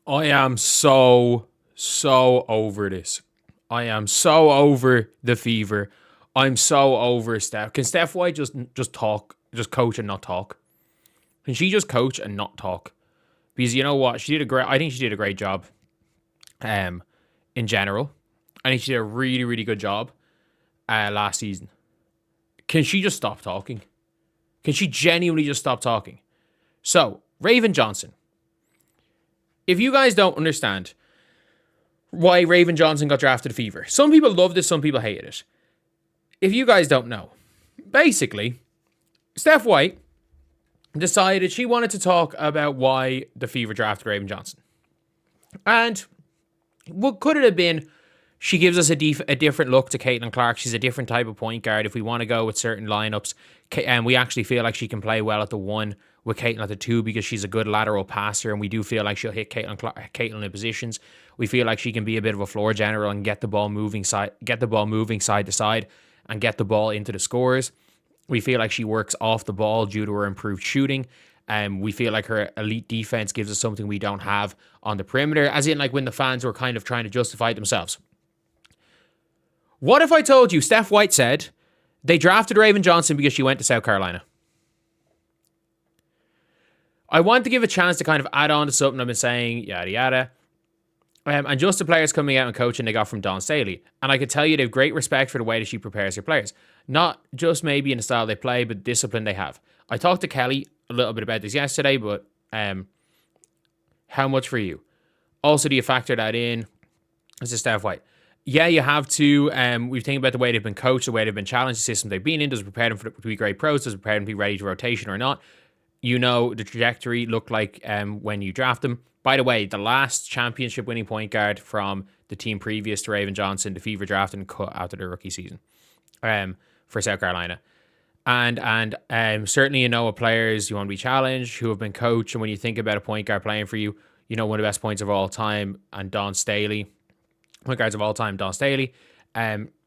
I am so over this. I am so over the fever. I'm so over Steph. Can Steph White just talk, just coach and not talk? Can she just coach and not talk? Because you know what, I think she did a great job. Um, in general, I think she did a really good job. Last season. Can she just stop talking? Can she genuinely just stop talking? So Raven Johnson. If you guys don't understand why Raven Johnson got drafted to Fever, some people loved it, some people hated it. If you guys don't know, basically, Steph White decided she wanted to talk about why the Fever drafted Raven Johnson. And what could it have been? She gives us a different look to Caitlin Clark. She's a different type of point guard. If we want to go with certain lineups, and we actually feel like she can play well at the one with Caitlin at the two because she's a good lateral passer, and we do feel like she'll hit Caitlin in positions. We feel like she can be a bit of a floor general and get the ball moving side to side, and get the ball into the scorers. We feel like she works off the ball due to her improved shooting. We feel like her elite defense gives us something we don't have on the perimeter, as in like when the fans were kind of trying to justify it themselves. What if I told you Steph White said they drafted Raven Johnson because she went to South Carolina? I want to give a chance to kind of add on to something I've been saying, yada yada. And just the players coming out and coaching they got from Dawn Staley. And I could tell you they have great respect for the way that she prepares her players. Not just maybe in the style they play, but the discipline they have. I talked to Kelly a little bit about this yesterday, but how much for you? Also, do you factor that in? This is Steph White. Yeah, you have to. We think about the way they've been coached, the way they've been challenged, the system they've been in. Does it prepare them to be great pros? Does it prepare them to be ready to rotation or not? You know, the trajectory looked like when you draft them. By the way, the last championship winning point guard from the team previous to Raven Johnson, the Fever drafted and cut after their rookie season for South Carolina. And certainly you know what players you want to be challenged, who have been coached. And when you think about a point guard playing for you, you know one of the best points of all time, and Dawn Staley, point guards of all time, Dawn Staley.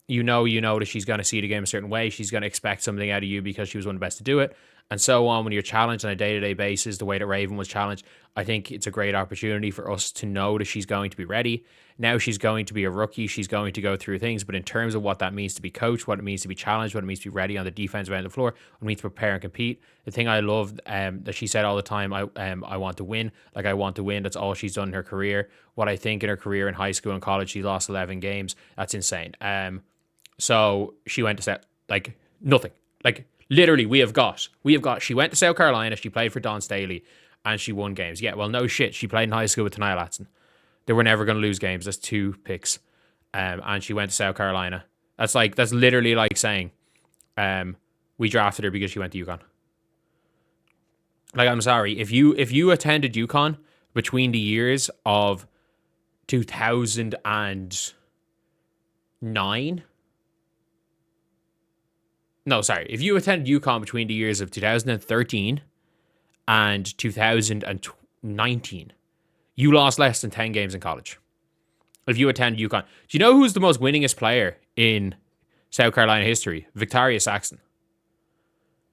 You know that she's going to see the game a certain way. She's going to expect something out of you because she was one of the best to do it. And so on, when you're challenged on a day-to-day basis, the way that Raven was challenged, I think it's a great opportunity for us to know that she's going to be ready. Now she's going to be a rookie. She's going to go through things. But in terms of what that means to be coached, what it means to be challenged, what it means to be ready on the defensive end of the floor, what it means to prepare and compete. The thing I love that she said all the time, I want to win. Like, I want to win. That's all she's done in her career. What I think in her career in high school and college, she lost 11 games. That's insane. So she went to like nothing. Like, literally, we have got, she went to South Carolina, she played for Dawn Staley, and she won games. Yeah, well, no shit. She played in high school with Tanaya Latson. They were never going to lose games. That's 2 picks. And she went to South Carolina. That's literally like saying, we drafted her because she went to UConn. Like, I'm sorry. If you attended UConn between the years of 2009, no, sorry. If you attended UConn between the years of 2013 and 2019, you lost less than 10 games in college. If you attended UConn. Do you know who's the most winningest player in South Carolina history? Victoria Saxton.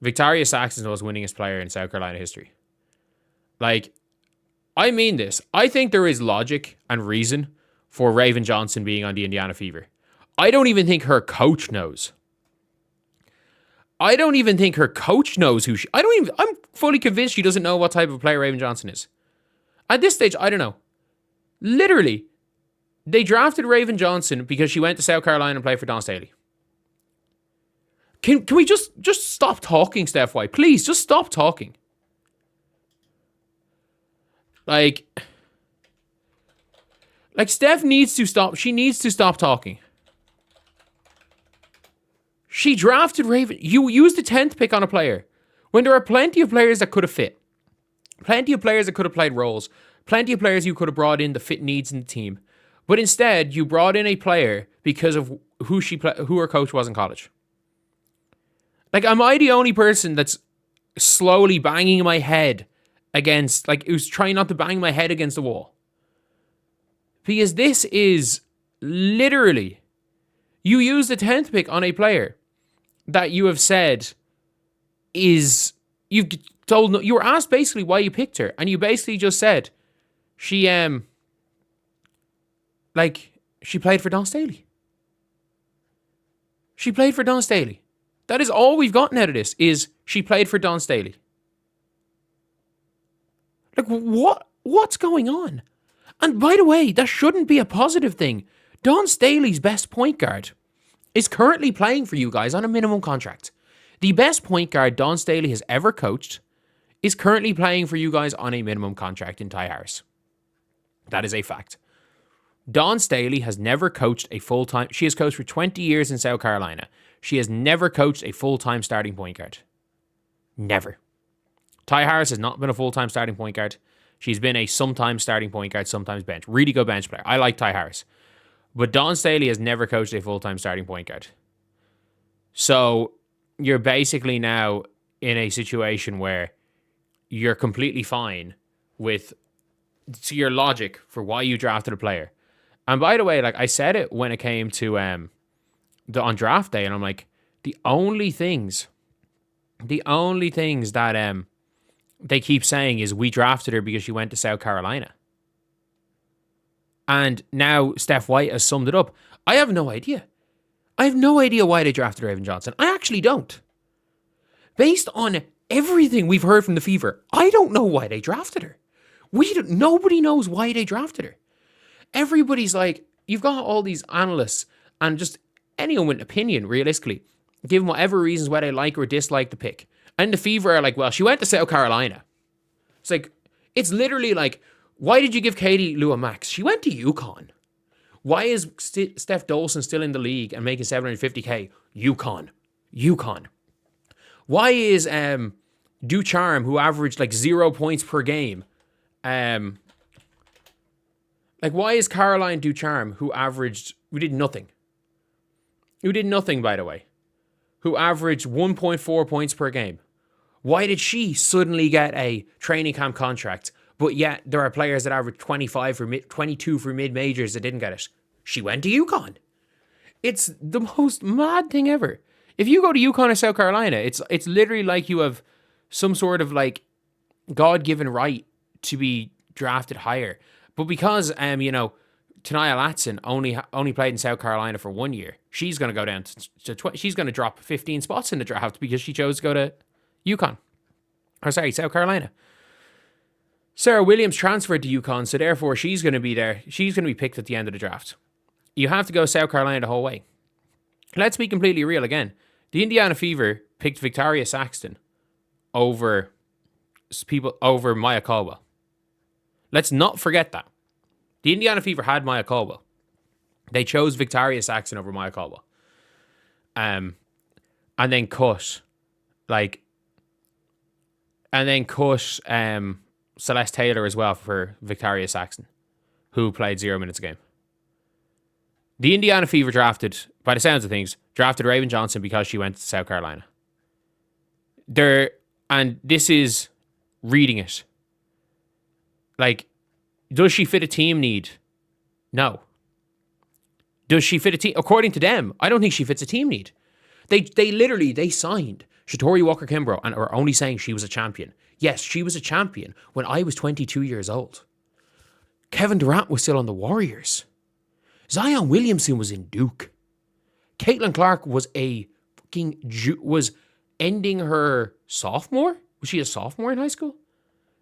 Victoria Saxton is the most winningest player in South Carolina history. Like, I mean this. I think there is logic and reason for Raven Johnson being on the Indiana Fever. I don't even think her coach knows. Who she... I'm fully convinced she doesn't know what type of player Raven Johnson is. At this stage, I don't know. Literally, they drafted Raven Johnson because she went to South Carolina and played for Dawn Staley. Can we just stop talking, Steph White? Please, just stop talking. Like Steph needs to stop. She needs to stop talking. She drafted Raven. You used the 10th pick on a player when there are plenty of players that could have fit. Plenty of players that could have played roles. Plenty of players you could have brought in to fit needs in the team. But instead, you brought in a player because of who her coach was in college. Like, am I the only person that's slowly banging my head against, like, who's trying not to bang my head against the wall? Because this is literally, you use the 10th pick on a player that you have said is, you were asked basically why you picked her, and you basically just said she Like, she played for Don Staley. She played for Don Staley. That is all we've gotten out of this, is she played for Don Staley. Like, what's going on? And by the way, that shouldn't be a positive thing. Don Staley's best point guard is currently playing for you guys on a minimum contract. The best point guard Don Staley has ever coached is currently playing for you guys on a minimum contract in Ty Harris. That is a fact. Dawn Staley has never coached a full-time... She has coached for 20 years in South Carolina. She has never coached a full-time starting point guard. Never. Ty Harris has not been a full-time starting point guard. She's been a sometimes starting point guard, sometimes bench. Really good bench player. I like Ty Harris. But Dawn Staley has never coached a full-time starting point guard. So you're basically now in a situation where you're completely fine with your logic for why you drafted a player. And by the way, like I said it when it came to on draft day, and I'm like, the only things that they keep saying is we drafted her because she went to South Carolina. And now Steph White has summed it up. I have no idea. I have no idea why they drafted Raven Johnson. I actually don't. Based on everything we've heard from the Fever, I don't know why they drafted her. Nobody knows why they drafted her. Everybody's like, you've got all these analysts and just anyone with an opinion, realistically, give them whatever reasons why they like or dislike the pick. And the Fever are like, well, she went to South Carolina. It's like, it's literally like, why did you give Katie Lou a max? She went to UConn. Why is Steph Dolson still in the league and making $750K? UConn. Why is Ducharme, who averaged like 0 points per game, like why is Caroline Ducharme, who did nothing, by the way, who averaged 1.4 points per game, why did she suddenly get a training camp contract? But yet there are players that average 22 for mid-majors that didn't get it. She went to UConn. It's the most mad thing ever. If you go to UConn or South Carolina, it's literally like you have some sort of like God-given right to be drafted higher. But because Tania Latson only played in South Carolina for 1 year, she's going to go down to she's going to drop 15 spots in the draft because she chose to go to South Carolina. Sarah Williams transferred to UConn, so therefore she's going to be there. She's going to be picked at the end of the draft. You have to go South Carolina the whole way. Let's be completely real again. The Indiana Fever picked Victoria Saxton over Maya Caldwell. Let's not forget that. The Indiana Fever had Maya Caldwell. They chose Victoria Saxton over Maya Caldwell. And then cut Celeste Taylor as well for Victoria Saxton, who played 0 minutes a game. The Indiana Fever by the sounds of things, drafted Raven Johnson because she went to South Carolina. And this is reading it. Like, does she fit a team need? No. Does she fit a team? According to them, I don't think she fits a team need. They signed Shatori Walker-Kimbrough and are only saying she was a champion. Yes, she was a champion when I was 22 years old. Kevin Durant was still on the Warriors. Zion Williamson was in Duke. Caitlin Clark was was ending her sophomore. Was she a sophomore in high school?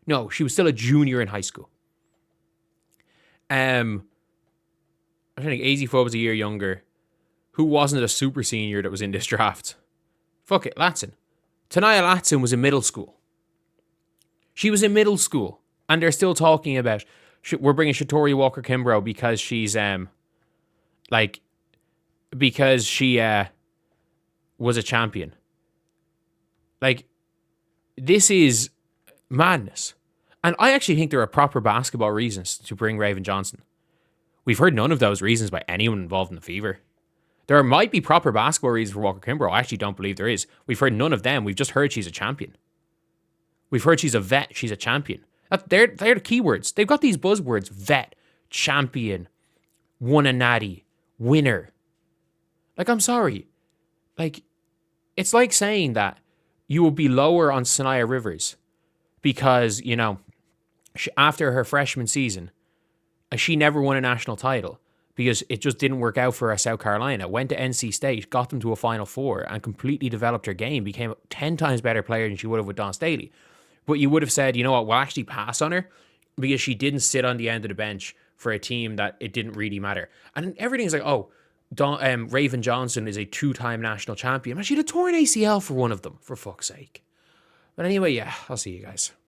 No, she was still a junior in high school. I think AZ4 was a year younger. Who wasn't a super senior that was in this draft? Fuck it, Latson. Tania Latson was in middle school. She was in middle school. And they're still talking about, we're bringing Shatori Walker-Kimbrough because she's, because she was a champion. Like, this is madness. And I actually think there are proper basketball reasons to bring Raven Johnson. We've heard none of those reasons by anyone involved in the Fever. There might be proper basketball reasons for Walker-Kimbrough. I actually don't believe there is. We've heard none of them. We've just heard she's a champion. We've heard she's a vet. She's a champion. They're the keywords. They've got these buzzwords. Vet, champion, won a natty, winner. Like, I'm sorry. Like, it's like saying that you will be lower on Sanaya Rivers because, after her freshman season, she never won a national title. because it just didn't work out for her at South Carolina. Went to NC State, got them to a Final Four, and completely developed her game, became a 10 times better player than she would have with Dawn Staley. But you would have said, you know what, we'll actually pass on her because she didn't sit on the end of the bench for a team that it didn't really matter. And everything's like, oh, Raven Johnson is a 2-time national champion. But she'd have torn ACL for one of them, for fuck's sake. But anyway, yeah, I'll see you guys.